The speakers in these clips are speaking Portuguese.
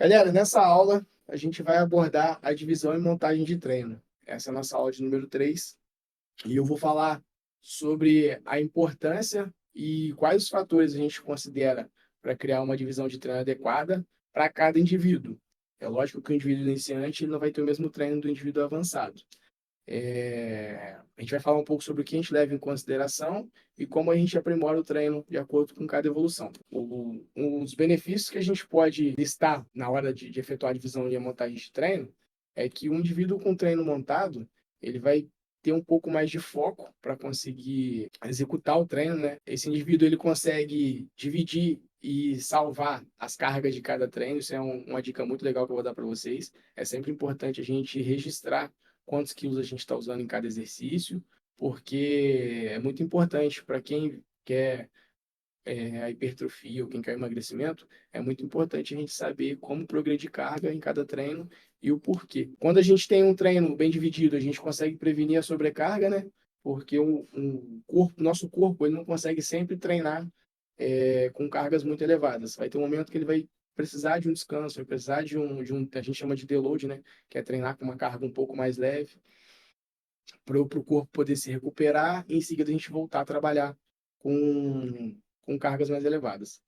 Galera, nessa aula a gente vai abordar a divisão e montagem de treino. Essa é a nossa aula de número 3 e eu vou falar sobre a importância e quais os fatores a gente considera para criar uma divisão de treino adequada para cada indivíduo. É lógico que o indivíduo iniciante ele não vai ter o mesmo treino do indivíduo avançado. A gente vai falar um pouco sobre o que a gente leva em consideração e como a gente aprimora o treino de acordo com cada evolução. Os benefícios que a gente pode listar na hora de efetuar a divisão e a montagem de treino é que um indivíduo com treino montado, ele vai ter um pouco mais de foco para conseguir executar o treino, né? Esse indivíduo ele consegue dividir e salvar as cargas de cada treino. Isso é uma dica muito legal que eu vou dar para vocês. É sempre importante a gente registrar quantos quilos a gente está usando em cada exercício, porque é muito importante para quem quer a hipertrofia ou quem quer emagrecimento, é muito importante a gente saber como progredir carga em cada treino e o porquê. Quando a gente tem um treino bem dividido, a gente consegue prevenir a sobrecarga, né? Porque nosso corpo, ele não consegue sempre treinar com cargas muito elevadas. Vai ter um momento que ele vai precisar de um descanso, vai precisar a gente chama de deload, né? Que é treinar com uma carga um pouco mais leve, para o corpo poder se recuperar e em seguida a gente voltar a trabalhar com cargas mais elevadas.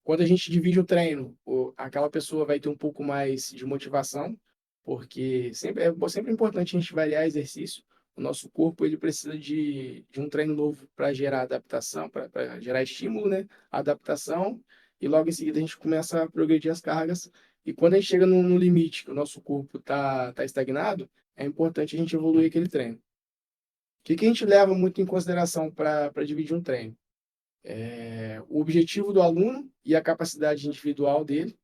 Quando a gente divide o treino, aquela pessoa vai ter um pouco mais de motivação, porque sempre é importante a gente variar exercício. O nosso corpo ele precisa de um treino novo para gerar adaptação, para gerar estímulo, né? Adaptação, e logo em seguida a gente começa a progredir as cargas. E quando a gente chega no limite, que o nosso corpo tá estagnado, é importante a gente evoluir aquele treino. O que a gente leva muito em consideração para dividir um treino? O objetivo do aluno e a capacidade individual dele.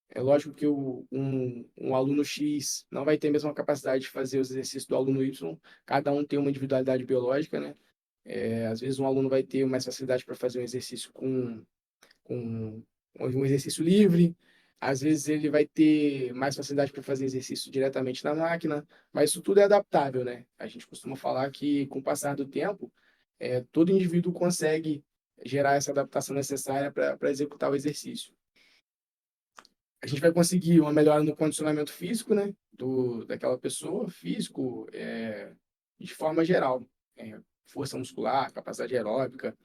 É lógico que um aluno X não vai ter a mesma capacidade de fazer os exercícios do aluno Y, cada um tem uma individualidade biológica, né? Às vezes um aluno vai ter mais facilidade para fazer um exercício com um exercício livre, às vezes ele vai ter mais facilidade para fazer exercício diretamente na máquina, mas isso tudo é adaptável, né? A gente costuma falar que com o passar do tempo, todo indivíduo consegue gerar essa adaptação necessária para executar o exercício. A gente vai conseguir uma melhora no condicionamento físico, né, daquela pessoa, físico, de forma geral, força muscular, capacidade aeróbica,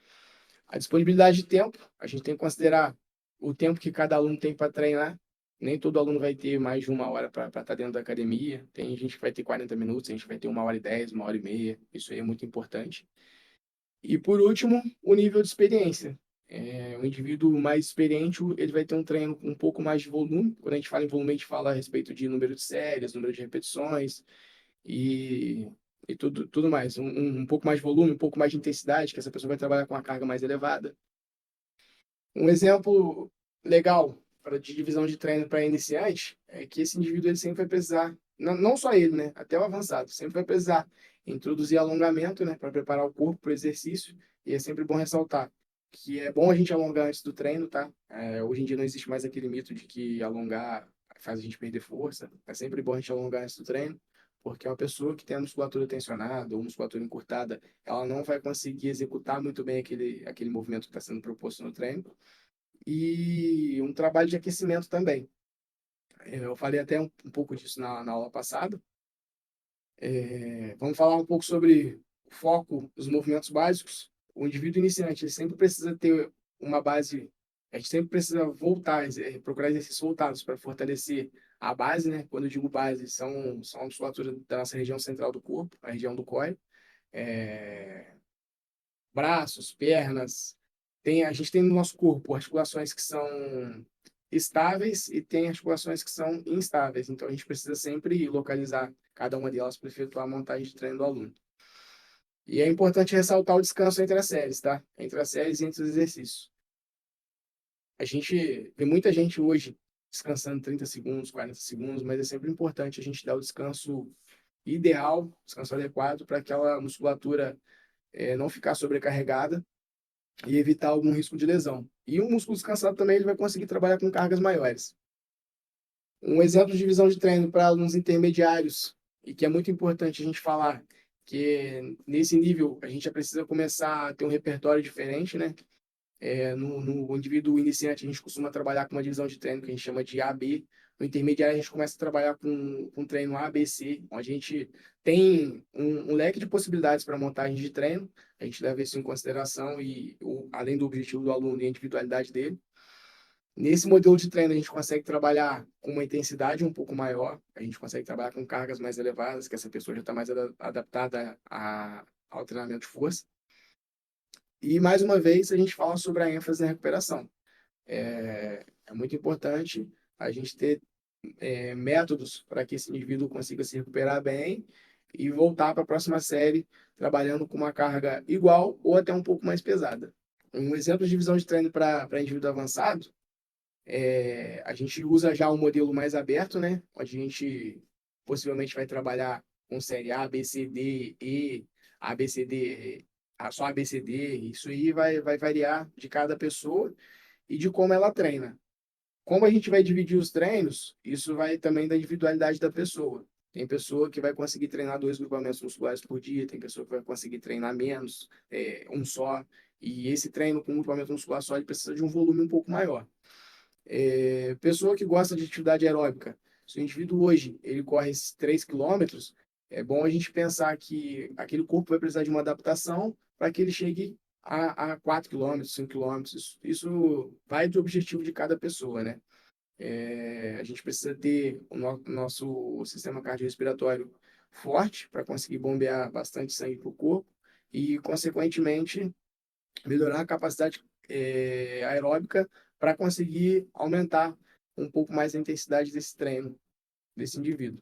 a disponibilidade de tempo. A gente tem que considerar o tempo que cada aluno tem para treinar. Nem todo aluno vai ter mais de uma hora para estar dentro da academia. Tem gente que vai ter 40 minutos, a gente vai ter 1h10, 1h30. Isso aí é muito importante. E por último, o nível de experiência. O indivíduo mais experiente, ele vai ter um treino com um pouco mais de volume. Quando a gente fala em volume, a gente fala a respeito de número de séries, número de repetições e, e tudo mais. Um pouco mais de volume, um pouco mais de intensidade, que essa pessoa vai trabalhar com uma carga mais elevada. Um exemplo legal de divisão de treino para iniciante é que esse indivíduo ele sempre vai precisar, não só ele, né, até o avançado, sempre vai precisar introduzir alongamento, né, para preparar o corpo para o exercício. E é sempre bom ressaltar que é bom a gente alongar antes do treino, tá? Hoje em dia não existe mais aquele mito de que alongar faz a gente perder força. É sempre bom a gente alongar antes do treino, porque uma pessoa que tem a musculatura tensionada ou musculatura encurtada, ela não vai conseguir executar muito bem aquele movimento que está sendo proposto no treino e um trabalho de aquecimento também. Eu falei até um pouco disso na aula passada. Vamos falar um pouco sobre o foco dos movimentos básicos. O indivíduo iniciante, ele sempre precisa ter uma base, a gente sempre precisa voltar, procurar exercícios voltados para fortalecer a base, né? Quando eu digo base, são a musculatura da nossa região central do corpo, a região do core. É, braços, pernas. A gente tem no nosso corpo articulações que são estáveis e tem articulações que são instáveis. Então, a gente precisa sempre localizar cada uma delas para efetuar a montagem de treino do aluno. E é importante ressaltar o descanso entre as séries, tá? Entre as séries e entre os exercícios. A gente vê muita gente hoje descansando 30 segundos, 40 segundos, mas é sempre importante a gente dar o descanso ideal, descanso adequado para aquela musculatura não ficar sobrecarregada e evitar algum risco de lesão. E o músculo descansado também ele vai conseguir trabalhar com cargas maiores. Um exemplo de divisão de treino para alunos intermediários, e que é muito importante a gente falar, que nesse nível a gente já precisa começar a ter um repertório diferente, né? No indivíduo iniciante, a gente costuma trabalhar com uma divisão de treino que a gente chama de AB. No intermediário, a gente começa a trabalhar com treino ABC, onde a gente tem um leque de possibilidades para montagem de treino. A gente leva isso em consideração além do objetivo do aluno e a individualidade dele. Nesse modelo de treino, a gente consegue trabalhar com uma intensidade um pouco maior, a gente consegue trabalhar com cargas mais elevadas, que essa pessoa já está mais adaptada ao treinamento de força. E, mais uma vez, a gente fala sobre a ênfase na recuperação. É muito importante a gente ter métodos para que esse indivíduo consiga se recuperar bem e voltar para a próxima série trabalhando com uma carga igual ou até um pouco mais pesada. Um exemplo de divisão de treino para indivíduo avançado, a gente usa já um modelo mais aberto, né? Onde a gente possivelmente vai trabalhar com série A, B, C, D, E, A, B, C, D, só A, B, C, D. Isso aí vai variar de cada pessoa e de como ela treina. Como a gente vai dividir os treinos, isso vai também da individualidade da pessoa. Tem pessoa que vai conseguir treinar 2 grupamentos musculares por dia, tem pessoa que vai conseguir treinar menos, um só. E esse treino com um grupamento muscular só, ele precisa de um volume um pouco maior. Pessoa que gosta de atividade aeróbica, se o indivíduo hoje ele corre esses 3 quilômetros, é bom a gente pensar que aquele corpo vai precisar de uma adaptação para que ele chegue a 4 quilômetros, 5 quilômetros. Isso vai do objetivo de cada pessoa, né? A gente precisa ter o nosso sistema cardiorrespiratório forte para conseguir bombear bastante sangue para o corpo e, consequentemente, melhorar a capacidade aeróbica para conseguir aumentar um pouco mais a intensidade desse treino, desse indivíduo.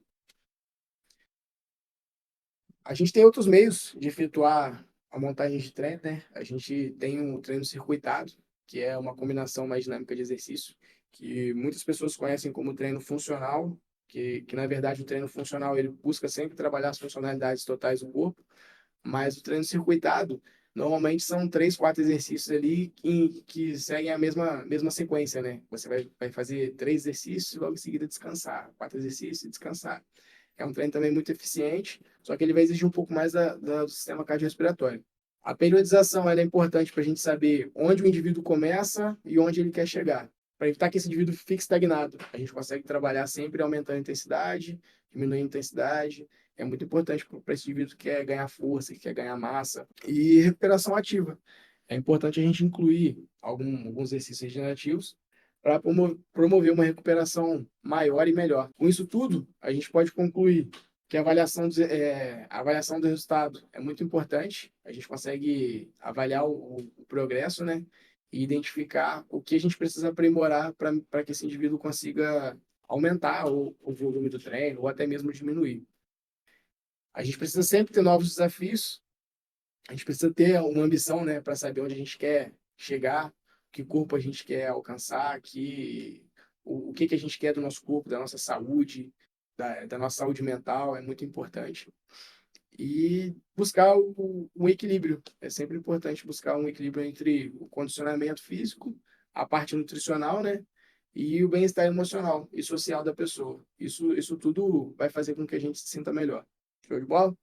A gente tem outros meios de efetuar a montagem de treino, né? A gente tem um treino circuitado, que é uma combinação mais dinâmica de exercício, que muitas pessoas conhecem como treino funcional, que na verdade o treino funcional ele busca sempre trabalhar as funcionalidades totais do corpo, mas o treino circuitado normalmente são 3, 4 exercícios ali que seguem a mesma sequência, né? Você vai fazer 3 exercícios e logo em seguida descansar, 4 exercícios e descansar. É um treino também muito eficiente, só que ele vai exigir um pouco mais do sistema cardiorrespiratório. A periodização ela é importante para a gente saber onde o indivíduo começa e onde ele quer chegar. Para evitar que esse indivíduo fique estagnado, a gente consegue trabalhar sempre aumentando a intensidade, diminuindo a intensidade. É muito importante para esse indivíduo que quer ganhar força, que quer ganhar massa. E recuperação ativa. É importante a gente incluir alguns exercícios regenerativos para promover uma recuperação maior e melhor. Com isso tudo, a gente pode concluir que a avaliação do resultado é muito importante. A gente consegue avaliar o progresso, né? E identificar o que a gente precisa aprimorar para que esse indivíduo consiga aumentar o volume do treino ou até mesmo diminuir. A gente precisa sempre ter novos desafios, a gente precisa ter uma ambição, né, para saber onde a gente quer chegar, que corpo a gente quer alcançar, o que a gente quer do nosso corpo, da nossa saúde, da nossa saúde mental, é muito importante. E buscar o equilíbrio. É sempre importante buscar um equilíbrio entre o condicionamento físico, a parte nutricional, né? E o bem-estar emocional e social da pessoa. Isso tudo vai fazer com que a gente se sinta melhor. Show de bola?